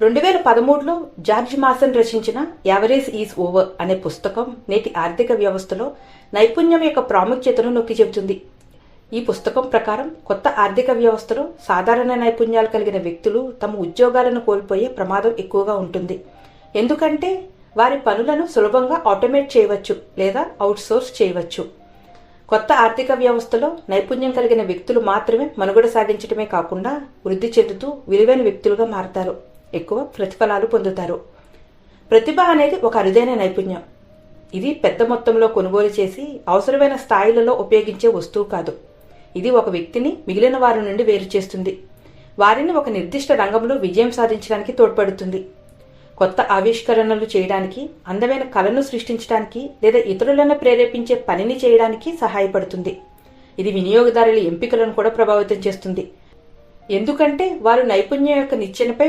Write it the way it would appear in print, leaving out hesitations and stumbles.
2013లో George Mason రచించిన average is over అనే పుస్తకం నేటి ఆర్థిక వ్యవస్థలో నైపుణ్యం యొక్క ప్రాముఖ్యతను నొక్కి చెబుతుంది. ఈ పుస్తకం ప్రకారం కొత్త ఆర్థిక వ్యవస్థలో సాధారణ నైపుణ్యాలు కలిగిన వ్యక్తులు తమ ఉద్యోగాలను కోల్పోయే ప్రమాదం ఎక్కువగా ఉంటుంది. ఎందుకంటే వారి పనులను సులభంగా ఆటోమేట్ చేయవచ్చు లేదా అవుట్సోర్స్ చేయవచ్చు. కొత్త ఆర్థిక వ్యవస్థలో నైపుణ్యం కలిగిన వ్యక్తులు మాత్రమే మనుగడ సాగించడమే కాకుండా వృద్ధి చెందుతూ విలువైన వ్యక్తులుగా మారతారు, ఎక్కువ ప్రతిఫలాలు పొందుతారు. ప్రతిభ అనేది ఒక అరుదైన నైపుణ్యం. ఇది పెద్ద మొత్తంలో కొనుగోలు చేసి అవసరమైన స్థాయిలలో ఉపయోగించే వస్తువు కాదు. ఇది ఒక వ్యక్తిని మిగిలిన వారి నుండి వేరు చేస్తుంది, వారిని ఒక నిర్దిష్ట రంగంలో విజయం సాధించడానికి తోడ్పడుతుంది. కొత్త ఆవిష్కరణలు చేయడానికి, అందమైన కళను సృష్టించడానికి లేదా ఇతరులను ప్రేరేపించే పనిని చేయడానికి సహాయపడుతుంది. ఇది వినియోగదారుల ఎంపికలను కూడా ప్రభావితం చేస్తుంది, ఎందుకంటే వారు నైపుణ్యం యొక్క నిచ్చెనపై